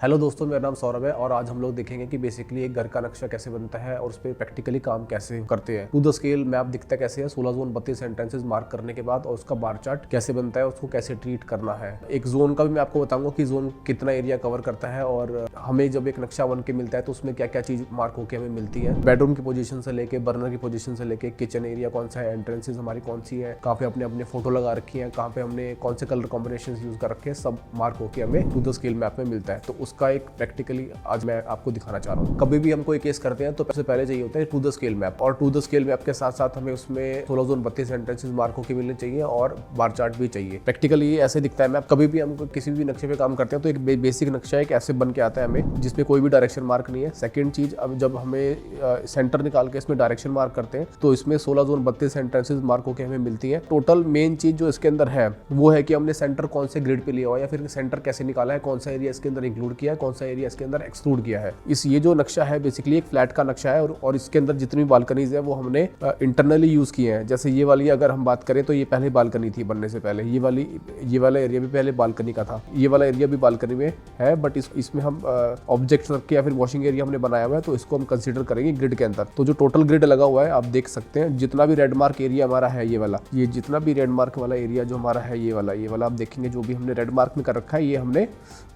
Hello दोस्तों, मेरा नाम सौरभ है और आज हम लोग देखेंगे कि बेसिकली एक घर का नक्शा कैसे बनता है और उस पर प्रैक्टिकली काम कैसे करते हैं। टू द स्केल मैप दिखता कैसे है, 16 जोन 32 सेंटेंसेस मार्क करने के बाद, और उसका बार चार्ट कैसे बनता है, उसको कैसे ट्रीट करना है। एक जोन का भी मैं आपको बताऊंगा कि जोन कितना एरिया कवर करता है और हमें जब एक नक्शा बन के मिलता है तो उसमें क्या क्या चीज मार्क होकर हमें मिलती है। बेडरूम की पोजीशन से लेके बर्नर की पोजीशन से लेके किचन एरिया कौन सा है, एंट्रेंसेज हमारी कौन सी है, कहाँ पे अपने अपने फोटो लगा रखी है, कहाँ पे हमने कौन से कलर कॉम्बिनेशन यूज कर रखे हैं, सब मार्क होकर हमें टू द स्केल मैप में मिलता है। तो उसका एक प्रैक्टिकली आज मैं आपको दिखाना चाह रहा हूँ। कभी भी हम कोई केस करते हैं तो सबसे पहले चाहिए होता है टू द स्केल मैप, और टू द स्केल मैप के साथ साथ हमें उसमें 16 जोन 32 सेंटेंसेस मार्क होकर मिलने चाहिए और बार चार्ट भी चाहिए। प्रैक्टिकली ये ऐसे दिखता है मैप। कभी भी हम किसी भी नक्शे पे काम करते हैं तो एक बेसिक नक्शा एक ऐसे बन के आता है हमें, जिसमें कोई भी डायरेक्शन मार्क नहीं है। सेकंड चीज, अब जब हमें सेंटर निकाल के इसमें डायरेक्शन मार्क करते हैं तो इसमें 16 जोन 32 सेंटेंसेस मार्क होकर हमें मिलती है। टोटल मेन चीज जो इसके अंदर है वो है कि हमने सेंटर कौन से ग्रिड पे लिया हुआ है, या फिर सेंटर कैसे निकाला है, कौन सा एरिया इसके अंदर इंक्लूड किया है, कौन सा एरिया इसके अंदर एक्सक्लूड किया है। ये जो नक्शा है बेसिकली एक फ्लैट का नक्शा है और इसके अंदर जितनी भी बालकनीज है वो हमने इंटरनली यूज किए हैं। जैसे ये वाली अगर हम बात करें तो ये पहले बालकनी थी बनने से पहले, ये वाला एरिया भी पहले बालकनी का था, ये वाला एरिया भी बालकनी में है, बट इसमें हम ऑब्जेक्ट रख के या फिर वॉशिंग एरिया हमने बनाया हुआ है तो इसको हम कंसीडर करेंगे ग्रिड के अंदर। तो जो टोटल ग्रिड लगा हुआ है आप देख सकते हैं, जितना भी रेड मार्क एरिया हमारा है ये वाला, ये जितना भी रेड मार्क वाला एरिया जो हमारा है ये वाला आप देखेंगे, जो भी हमने रेड मार्क में कर रखा है ये हमने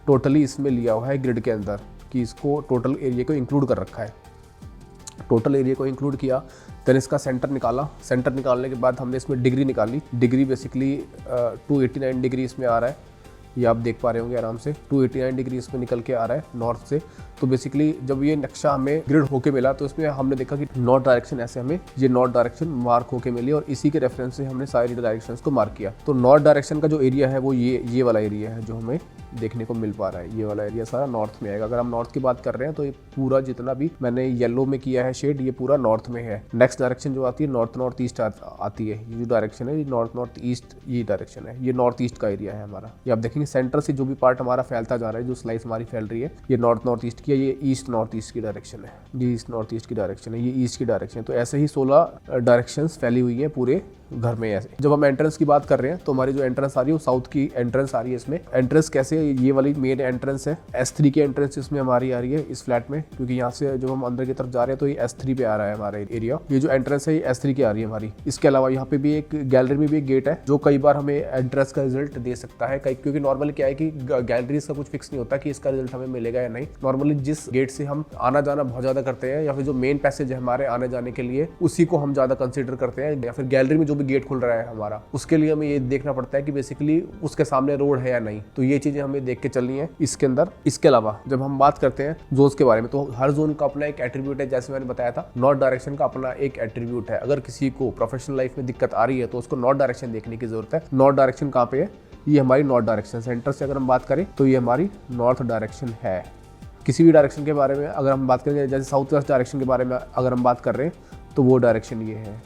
टोटली इसमें लिया हुआ है ग्रिड के अंदर, कि इसको टोटल एरिया को इंक्लूड कर रखा है। टोटल एरिया को इंक्लूड किया, देन इसका सेंटर निकाला। सेंटर निकालने के बाद हमने इसमें डिग्री निकाली। डिग्री बेसिकली 289 डिग्री इसमें आ रहा है, ये आप देख पा रहे होंगे आराम से। 289 डिग्री इसमें निकल के आ रहा है नॉर्थ से। तो बेसिकली जब ये नक्शा हमें ग्रिड होके मिला तो इसमें हमने देखा कि नॉर्थ डायरेक्शन ऐसे हमें ये नॉर्थ डायरेक्शन मार्क होके मिली, और इसी के रेफरेंस से हमने सारी डायरेक्शंस को मार्क किया। तो नॉर्थ डायरेक्शन का जो एरिया है वो ये वाला एरिया है जो हमें देखने को मिल पा रहा है। ये वाला एरिया सारा नॉर्थ में आएगा। अगर हम नॉर्थ की बात कर रहे हैं तो ये पूरा जितना भी मैंने येलो में किया है शेड, ये पूरा नॉर्थ में है। नेक्स्ट डायरेक्शन जो आती है नॉर्थ ईस्ट आती है। ये जो डायरेक्शन है ये नॉर्थ ईस्ट ये डायरेक्शन है, ये नॉर्थ ईस्ट का एरिया है हमारा। ये आप देखेंगे सेंटर से जो भी पार्ट हमारा फैलता जा रहा है, जो स्लाइस हमारी फैल रही है, ये नॉर्थ ईस्ट की है, ये ईस्ट नॉर्थ ईस्ट की डायरेक्शन है, ये ईस्ट नॉर्थ ईस्ट की डायरेक्शन है, ये ईस्ट की डायरेक्शन है। तो ऐसे ही 16 डायरेक्शंस फैली हुई है पूरे घर में। ऐसे जब हम एंट्रेंस की बात कर रहे हैं तो हमारी जो एंट्रेंस आ रही है वो साउथ की एंट्रेंस आ रही है। इसमें एंट्रेंस कैसे, ये वाली मेन एंट्रेंस है, S3 की एंट्रेंस इसमें हमारी आ रही है इस फ्लैट में, क्योंकि यहाँ से जब हम अंदर की तरफ जा रहे हैं तो ये S3 पे आ रहा है हमारा एरिया। ये जो एंट्रेंस है ये S3 की आ रही है हमारी। इसके अलावा यहाँ पे भी एक गैलरी में भी एक गेट है जो कई बार हमें एंट्रेंस का रिजल्ट दे सकता है, क्योंकि नॉर्मली क्या है कि गैलरीज का कुछ फिक्स नहीं होता कि इसका रिजल्ट हमें मिलेगा या नहीं। नॉर्मली जिस गेट से हम आना जाना बहुत ज्यादा करते हैं, या फिर जो मेन पैसेज है हमारे आने जाने के लिए, उसी को हम ज्यादा कंसिडर करते हैं, या फिर गैलरी में जो भी गेट खुल रहा है हमारा, उसके लिए हमें ये देखना पड़ता है कि बेसिकली उसके सामने रोड है या नहीं। तो ये चीजें हमें देख के चलनी है इसके अंदर। इसके अलावा जब हम बात करते हैं जोन्स के बारे में, तो हर जोन का अपना एक एट्रीब्यूट है। जैसे मैंने बताया था, नॉर्थ डायरेक्शन का अपना एक एट्रीब्यूट है। अगर किसी को प्रोफेशनल लाइफ में दिक्कत आ रही है तो उसको नॉर्थ डायरेक्शन देखने की जरूरत है। नॉर्थ डायरेक्शन कहाँ पे है, ये हमारी नॉर्थ डायरेक्शन। सेंटर से अगर हम बात करें तो ये हमारी नॉर्थ डायरेक्शन है। किसी भी डायरेक्शन के बारे में अगर हम बात करें, जैसे साउथ वेस्ट डायरेक्शन के बारे में अगर हम बात कर रहे हैं तो वो डायरेक्शन ये है।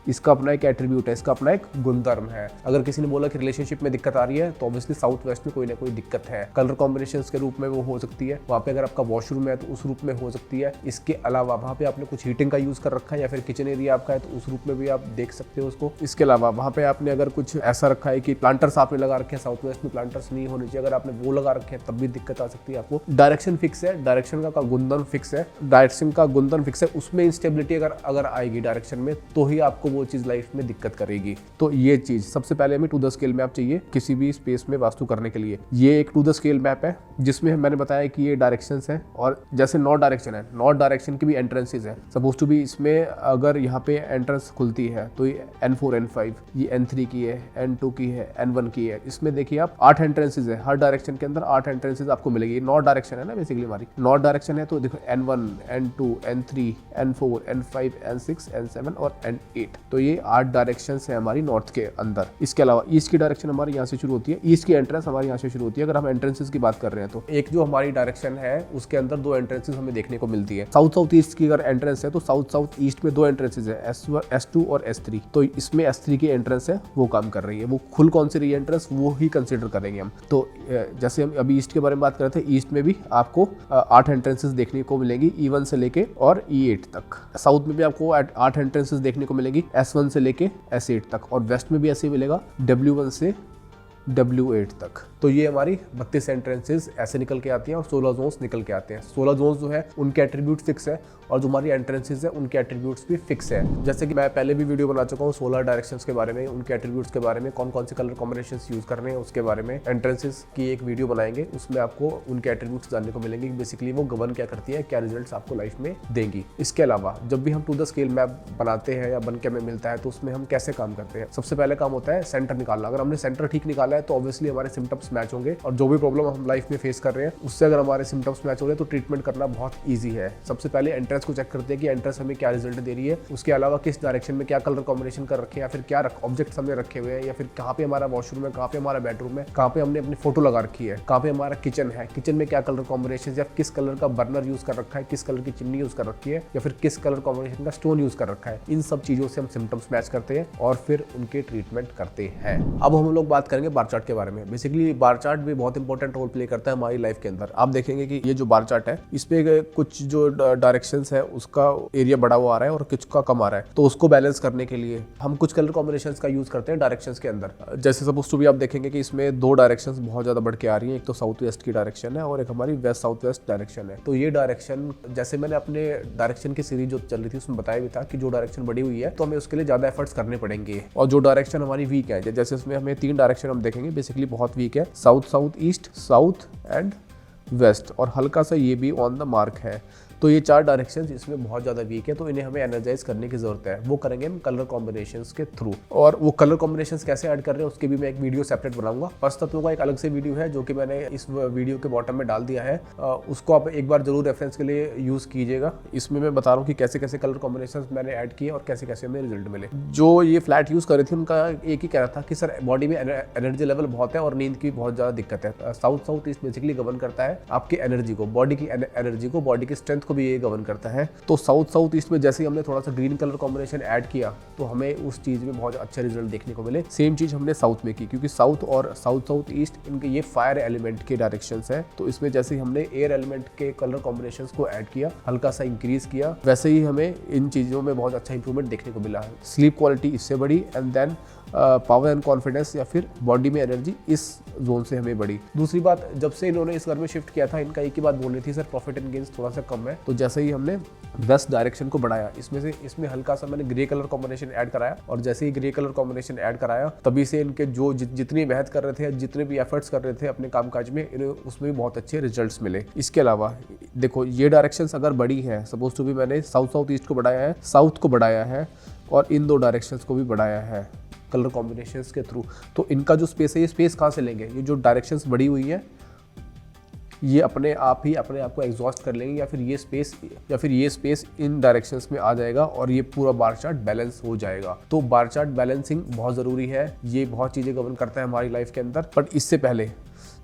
इसका अपना एक एट्रीब्यूट है, इसका अपना एक गुणधर्म है। अगर किसी ने बोला कि रिलेशनशिप में दिक्कत आ रही है तो ऑब्वियसली साउथ वेस्ट में कोई ना कोई दिक्कत है। कलर कॉम्बिनेशंस के रूप में वो हो सकती है, वहाँ पे अगर आपका वॉशरूम है तो उस रूप में हो सकती है। इसके अलावा वहाँ पे आपने कुछ हीटिंग का यूज कर रखा है या फिर किचन एरिया आपका है तो उस रूप में भी आप देख सकते हो उसको। इसके अलावा वहाँ पे आपने अगर कुछ ऐसा रखा है कि प्लांटर्स आपने लगा रखे हैं, साउथ वेस्ट में प्लांटर्स नहीं होने चाहिए, अगर आपने वो लगा रखे हैं तब भी दिक्कत आ सकती है आपको। डायरेक्शन फिक्स है, डायरेक्शन का गुणधर्म फिक्स है, डायरेक्शन का गुणधर्म फिक्स है, उसमें इंस्टेबिलिटी अगर आएगी डायरेक्शन में तो ही आपको वो चीज लाइफ में दिक्कत करेगी। तो ये चीज सबसे पहले हमें टू द स्केल मैप चाहिए किसी भी स्पेस में वास्तु करने के लिए। ये एक टू द स्केल मैप है जिसमें मैंने बताया कि ये डायरेक्शंस हैं, और जैसे नॉर्थ डायरेक्शन है, नॉर्थ डायरेक्शन की भी एंट्रेंसेस है। सपोज टू भी इसमें अगर यहाँ पे एंट्रेंस खुलती है तो ये N4 N5, ये N3 की है, N2 की है, N1 की है। इसमें देखिए आप 8 एंट्रेंसेस है, हर डायरेक्शन के अंदर 8 एंट्रेंसेस आपको मिलेगी। नॉर्थ डायरेक्शन है ना बेसिकली हमारी, नॉर्थ डायरेक्शन है तो देखो N1 N2 N3 N4 N5 N6 N7 और N8। तो ये 8 डायरेक्शन है हमारी नॉर्थ के अंदर। इसके अलावा ईस्ट की डायरेक्शन हमारी यहाँ से शुरू होती है, ईस्ट की एंट्रेंस हमारी यहाँ से शुरू होती है। अगर हम एंट्रेंसेस की बात कर रहे हैं तो एक जो हमारी डायरेक्शन है उसके अंदर 2 एंट्रेंसेस हमें देखने को मिलती है। साउथ ईस्ट की अगर एंट्रेंस है तो साउथ ईस्ट में 2 एंट्रेंसेस है, S2 और S3। तो इसमें S3 की एंट्रेंस है वो काम कर रही है, वो खुल कौन सी रही है एंट्रेंस वो ही कंसिडर करेंगे हम। तो जैसे हम अभी ईस्ट के बारे में बात कर रहे थे, ईस्ट में भी आपको 8 एंट्रेंसेस देखने को मिलेंगी, E1 से लेके और E8 तक। साउथ में भी आपको 8 एंट्रेंसेस देखने को मिलेगी, S1 से लेके S8 तक, और वेस्ट में भी ऐसे ही मिलेगा W1 से W8 तक। तो ये हमारी 32 एंट्रेंसेज ऐसे निकल के आती हैं और 16 जोन्स निकल के आते हैं। 16 जोन्स जो है उनके एट्रीब्यूट फिक्स है और जो हमारी एंट्रेंसेज है उनके एट्रीब्यूट्स भी फिक्स है। जैसे कि मैं पहले भी वीडियो बना चुका हूँ 16 डायरेक्शंस के बारे में, उनके एट्रीब्यूट्स के बारे में, कौन कौन से कलर कॉम्बिनेशंस यूज करने हैं उसके बारे में। एंट्रेंसेज की एक वीडियो बनाएंगे, उसमें आपको उनके एट्रीब्यूट्स जानने को मिलेंगे कि बेसिकली वो गवर्न क्या करती है, क्या रिजल्ट्स आपको लाइफ में देंगी। इसके अलावा जब भी हम टू द स्केल मैप बनाते हैं या बन के हमें मिलता है तो उसमें हम कैसे काम करते हैं। सबसे पहले काम होता है सेंटर निकालना। अगर हमने सेंटर ठीक निकाला है तो ऑब्वियसली हमारे सिम्टम्स मैच होंगे और जो भी प्रॉब्लम हम लाइफ में फेस कर रहे हैं उससे अगर हमारे सिम्टम्स मैच हो रहे हैं तो ट्रीटमेंट करना बहुत ईजी है। सबसे पहले एंट्रेंस को चेक करते हैं कि एंट्रेंस हमें क्या रिजल्ट दे रही है, उसके अलावा किस डायरेक्शन में क्या कलर कॉम्बिनेशन कर रखे हैं या फिर क्या ऑब्जेक्ट्स हमने रखे हुए हैं, या फिर कहाँ पे हमारा वॉशरूम है, कहाँ पे हमारा बेडरूम है, कहाँ पे हमने अपनी फोटो लगा रखी है, कहाँ पे हमारा किचन है, किचन में क्या कलर कॉम्बिनेशन या किस कलर का बर्नर यूज कर रखा है, किस कलर की चिमनी यूज कर रखी है या फिर किस कलर कॉम्बिनेशन का स्टोन यूज कर रखा है। इन सब चीजों से हम सिम्टम्स मैच करते हैं और फिर उनके ट्रीटमेंट करते हैं। अब हम लोग बात करेंगे बार चार्ट के बारे में। बेसिकली बार चार्ट भी बहुत इंपॉर्टेंट रोल प्ले करता है हमारी लाइफ के अंदर। आप देखेंगे कि ये जो बार चार्ट है इसपे कुछ जो डायरेक्शंस है उसका एरिया बढ़ा हुआ आ रहा है और कुछ का कम आ रहा है, तो उसको बैलेंस करने के लिए हम कुछ कलर कॉम्बिनेशंस का यूज करते हैं डायरेक्शंस के अंदर। जैसे सपोज टू भी आप देखेंगे कि इसमें दो डायरेक्शंस बहुत ज्यादा बढ़ के आ रही हैं, एक तो साउथ वेस्ट की डायरेक्शन है और एक हमारी वेस्ट साउथ वेस्ट डायरेक्शन है। तो ये डायरेक्शन, जैसे मैंने अपने डायरेक्शन की सीरीज जो चल रही थी उसमें बताया भी था कि जो डायरेक्शन बढ़ी हुई है तो हमें उसके लिए ज्यादा एफर्ट्स करने पड़ेंगे, और जो डायरेक्शन हमारी वीक है, जैसे इसमें हमें 3 डायरेक्शन हम देखेंगे बेसिकली बहुत वीक है, south south east, south and west, और हल्का सा ये भी ऑन द मार्क है। तो ये 4 डायरेक्शंस इसमें बहुत ज़्यादा वीक है, तो इन्हें हमें एनर्जाइज करने की जरूरत है। वो करेंगे हम कलर कॉम्बिनेशंस के थ्रू, और वो कलर कॉम्बिनेशंस कैसे ऐड कर रहे हैं उसके भी मैं एक वीडियो सेपरेट बनाऊंगा। स्पर्श तत्वों का एक अलग से वीडियो है जो कि मैंने इस वीडियो के बॉटम में डाल दिया है, उसको आप एक बार जरूर रेफरेंस के लिए यूज़ कीजिएगा। इसमें मैं बता रहा हूँ कि कैसे कैसे कलर कॉम्बिनेशन मैंने ऐड किए और कैसे कैसे हमें रिजल्ट मिले। जो ये फ्लैट यूज़ कर रही थी उनका एक ही कहना था कि सर बॉडी में एनर्जी लेवल बहुत है और नींद की बहुत ज़्यादा दिक्कत है। South south east basically govern करता है आपकी एनर्जी को, बॉडी की एनर्जी को, बॉडी की स्ट्रेंथ को भी ये गवर्न करता है। तो साउथ साउथ ईस्ट में जैसे ही हमने थोड़ा सा ग्रीन कलर कॉम्बिनेशन ऐड किया तो हमें उस चीज में बहुत अच्छे रिजल्ट देखने को मिले। सेम चीज हमने साउथ में की, क्योंकि साउथ और साउथ ईस्ट इनके ये फायर एलिमेंट के डायरेक्शंस है, तो इसमें जैसे ही हमने एयर एलिमेंट के कलर कॉम्बिनेशंस को ऐड किया, हल्का सा इंक्रीज किया, वैसे ही हमें इन चीजों में बहुत अच्छा इंप्रूवमेंट देखने को मिला है। स्लीप क्वालिटी इससे बढ़ी and then power and confidence या फिर बॉडी में एनर्जी इस जोन से हमें बढ़ी। दूसरी बात, जब से इन्होंने इस घर में शिफ्ट किया था इनका एक ही बात बोलनी थी, सर प्रॉफिट एंड गेन्स थोड़ा सा कम है। तो जैसे ही हमने वेस्ट डायरेक्शन को बढ़ाया, इसमें हल्का सा मैंने ग्रे कलर कॉम्बिनेशन ऐड कराया, और जैसे ही ग्रे कलर कॉम्बिनेशन ऐड कराया तभी से इनके जो जितनी मेहनत कर रहे थे, जितने भी एफर्ट्स कर रहे थे अपने कामकाज में, इन्हें उसमें भी बहुत अच्छे रिजल्ट्स मिले। इसके अलावा देखो ये डायरेक्शंस अगर बड़ी है, सपोज टू भी मैंने साउथ ईस्ट को बढ़ाया है, साउथ को बढ़ाया है और इन 2 डायरेक्शंस को भी बढ़ाया है कलर कॉम्बिनेशंस के थ्रू, तो इनका जो स्पेस है ये स्पेस कहाँ से लेंगे? ये जो डायरेक्शंस बढ़ी हुई है ये अपने आप को एग्जॉस्ट कर लेंगे, या फिर ये स्पेस इन डायरेक्शंस में आ जाएगा और ये पूरा बार चार्ट बैलेंस हो जाएगा। तो बार चार्ट बैलेंसिंग बहुत ज़रूरी है, ये बहुत चीज़ें गवर्न करता है हमारी लाइफ के अंदर। बट इससे पहले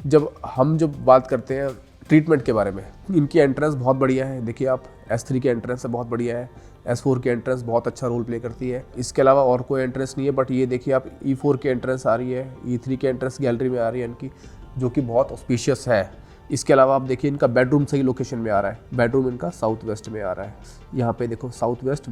जब बात करते हैं ट्रीटमेंट के बारे में, इनकी एंट्रेंस बहुत बढ़िया है। देखिए आप S3 की एंट्रेंस बहुत बढ़िया है, S4 की एंट्रेंस बहुत अच्छा रोल प्ले करती है। इसके अलावा और कोई एंट्रेंस नहीं है, बट ये देखिए आप E4 की एंट्रेंस आ रही है, E3 की एंट्रेंस गैलरी में आ रही है इनकी, जो कि बहुत ऑस्पिशियस है। इसके अलावा आप देखिए इनका बेडरूम सही लोकेशन में आ रहा है, बेडरूम इनका साउथ वेस्ट में आ रहा है। यहाँ पे देखो साउथ वेस्ट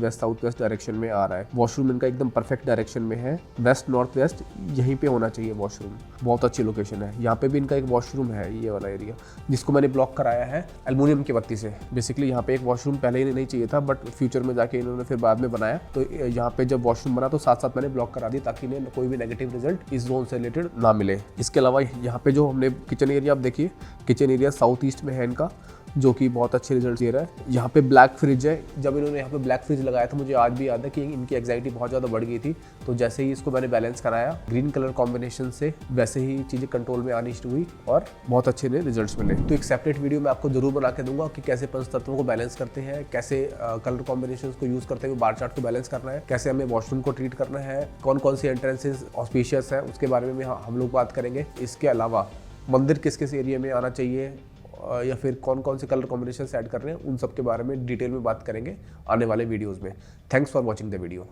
डायरेक्शन में आ रहा है। वॉशरूम इनका एकदम परफेक्ट डायरेक्शन में है, वेस्ट नॉर्थ वेस्ट यहीं पे होना चाहिए वॉशरूम, बहुत अच्छी लोकेशन है। यहाँ पे भी इनका एक वॉशरूम है, ये वाला एरिया जिसको मैंने ब्लॉक कराया है एल्युमिनियम की बत्ती से। बेसिकली यहाँ पे एक वॉशरूम पहले ही नहीं चाहिए था, बट फ्यूचर में जाके इन्होंने फिर बाद में बनाया, तो यहाँ पे जब वॉशरूम बना तो साथ साथ मैंने ब्लॉक करा दी ताकि इन्हें कोई भी नेगेटिव रिजल्ट इस जोन से रिलेटेड ना मिले। इसके अलावा यहाँ पे जो हमने किचन एरिया, आप देखिए किचन एरिया साउथ ईस्ट में है इनका, जो कि बहुत अच्छे रिजल्ट दे रहा है। यहाँ पे ब्लैक फ्रिज है, जब इन्होंने यहाँ पे ब्लैक फ्रिज लगाया था मुझे आज भी याद है कि इनकी एंग्जाइटी बहुत ज़्यादा बढ़ गई थी, तो जैसे ही इसको मैंने बैलेंस कराया ग्रीन कलर कॉम्बिनेशन से, वैसे ही चीज़ें कंट्रोल में आनी शुरू हुई और बहुत अच्छे रिजल्ट्स मिले। तो एक सेपरेट वीडियो मैं आपको जरूर बना के दूंगा कि कैसे पंच तत्वों को बैलेंस करते हैं, कैसे कलर कॉम्बिनेशन को यूज़ करते हुए बार चार्ट को बैलेंस करना है, कैसे हमें वॉशरूम को ट्रीट करना है, कौन कौन सी एंट्रेंसेज ऑस्पिशियस है उसके बारे में हम लोग बात करेंगे। इसके अलावा मंदिर किस किस एरिया में आना चाहिए या फिर कौन कौन से कलर कॉम्बिनेशन ऐड कर रहे हैं, उन सब के बारे में डिटेल में बात करेंगे आने वाले वीडियोस में। Thanks for watching the video.